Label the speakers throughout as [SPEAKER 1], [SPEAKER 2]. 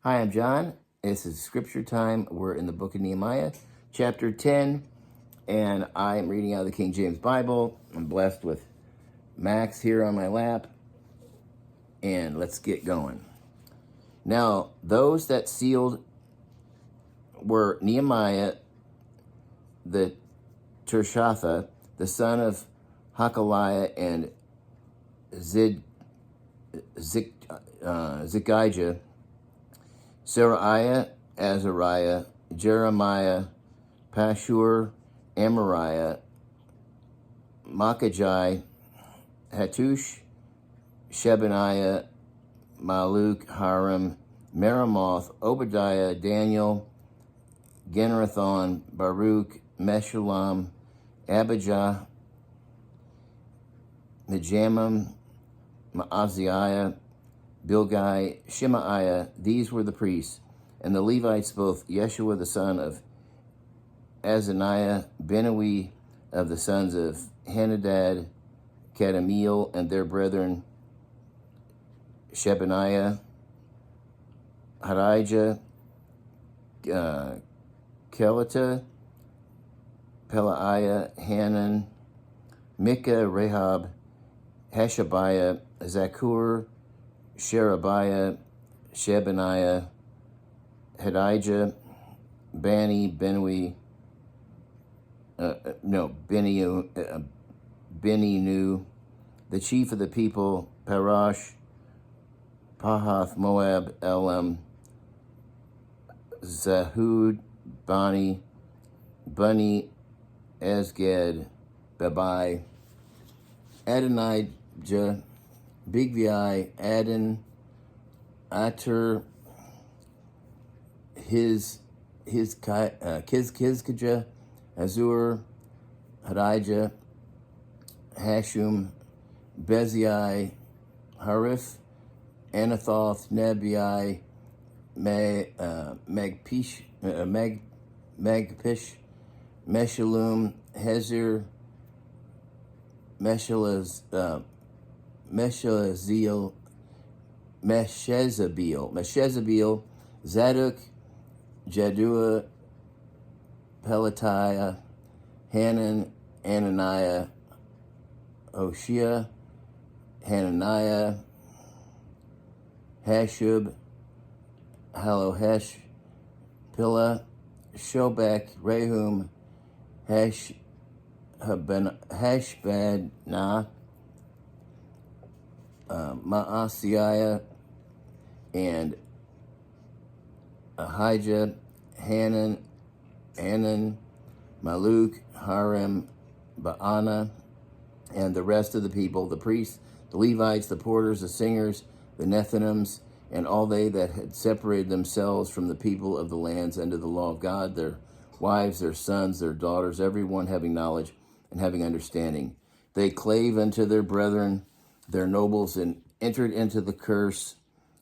[SPEAKER 1] Hi, I'm John. This is Scripture Time. We're in the book of Nehemiah, chapter 10, and I am reading out of the King James Bible. I'm blessed with Max here on my lap, and let's get going. Now, those that sealed were Nehemiah the Tirshatha, the son of Hakaliah, and Zikijah, Seraiah, Azariah, Jeremiah, Pashur, Amariah, Makajai, Hattush, Shebaniah, Maluk, Haram, Meremoth, Obadiah, Daniel, Generathon, Baruch, Meshullam, Abijah, Mijamim, Maaziah, Bilgai, Shemaiah. These were the priests, and the Levites, both Yeshua the son of Azaniah, Benawi of the sons of Henadad, Kadmiel, and their brethren Shebaniah, Harijah, Kelita, Pelaiah, Hanan, Micah, Rahab, Hashabiah, Zakur, Sherebiah, Shebaniah, Hadijah, Bani, Beninu, the chief of the people, Parash, Pahath, Moab, Elam, Zahud, Bani, Azgad, Babai, Adonijah, Bigvi, Adon, Ater, Kizkijah, Azur, Hadijah, Hashum, Bezai, Harif, Anathoth, Nebai, Magpish, Meshullam, Hezir, Meshezabeel, Zadok, Jadua, Pelatiah, Hanan, Ananiah, Hoshea, Hananiah, Hashub, Halohesh, Pilla, Shobek, Rehum, Hashbadna, Maasiah, and Ahijah, Hanan, Maluk, Haram, Baana, and the rest of the people, the priests, the Levites, the porters, the singers, the Nethinims, and all they that had separated themselves from the people of the lands under the law of God, their wives, their sons, their daughters, everyone having knowledge and having understanding. They clave unto their brethren, their nobles, and entered into the curse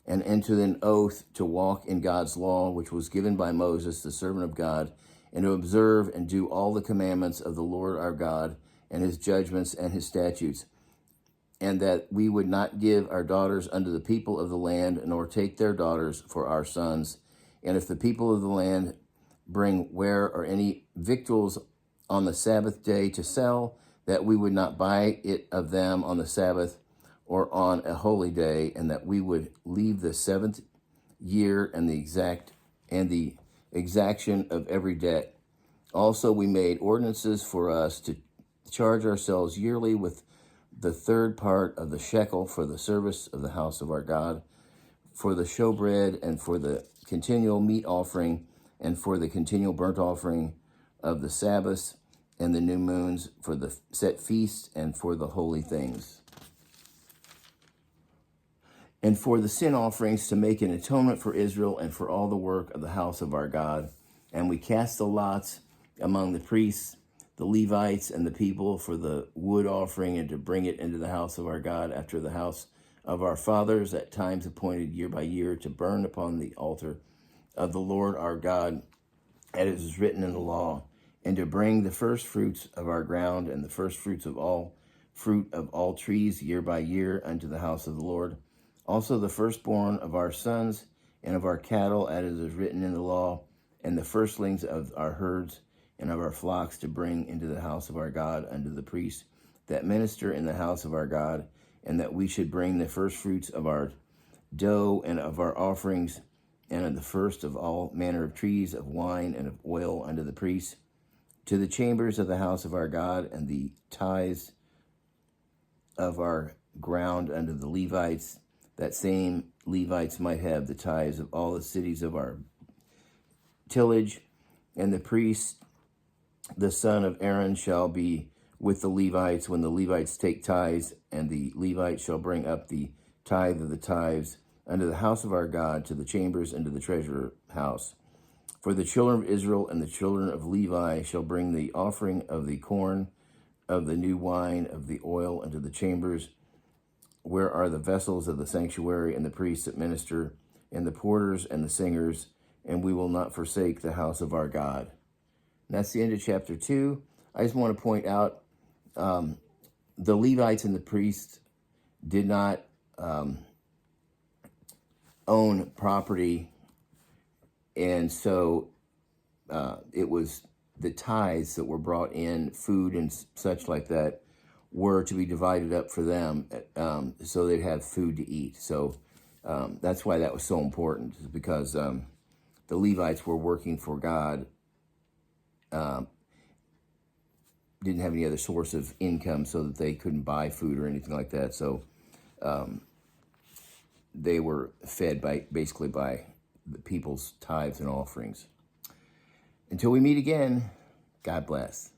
[SPEAKER 1] and into an oath to walk in God's law, which was given by Moses, the servant of God, and to observe and do all the commandments of the Lord our God, and his judgments and his statutes, and that we would not give our daughters unto the people of the land, nor take their daughters for our sons. And if the people of the land bring ware or any victuals on the Sabbath day to sell, that we would not buy it of them on the Sabbath or on a holy day, and that we would leave the seventh year and the exaction of every debt. Also we made ordinances for us to charge ourselves yearly with the third part of the shekel for the service of the house of our God, for the showbread, and for the continual meat offering, and for the continual burnt offering of the Sabbaths and the new moons, for the set feasts, and for the holy things, and for the sin offerings, to make an atonement for Israel, and for all the work of the house of our God. And we cast the lots among the priests, the Levites, and the people for the wood offering, and to bring it into the house of our God after the house of our fathers, at times appointed year by year, to burn upon the altar of the Lord our God, as it is written in the law, and to bring the first fruits of our ground, and the first fruits of all fruit of all trees year by year unto the house of the Lord. Also the firstborn of our sons and of our cattle, as it is written in the law, and the firstlings of our herds and of our flocks, to bring into the house of our God unto the priests that minister in the house of our God, and that we should bring the first fruits of our dough and of our offerings, and of the first of all manner of trees, of wine and of oil unto the priests, to the chambers of the house of our God, and the tithes of our ground unto the Levites, that same Levites might have the tithes of all the cities of our tillage. And the priest, the son of Aaron, shall be with the Levites when the Levites take tithes, and the Levites shall bring up the tithe of the tithes unto the house of our God, to the chambers and to the treasure house. For the children of Israel and the children of Levi shall bring the offering of the corn, of the new wine, of the oil unto the chambers, where are the vessels of the sanctuary, and the priests that minister, and the porters and the singers, and we will not forsake the house of our God. And that's the end of chapter 2. I just want to point out the Levites and the priests did not own property, and so it was the tithes that were brought in, food and such like that, were to be divided up for them, so they'd have food to eat. So that's why that was so important, because the Levites were working for God, didn't have any other source of income, so that they couldn't buy food or anything like that. So they were fed basically by the people's tithes and offerings. Until we meet again, God bless.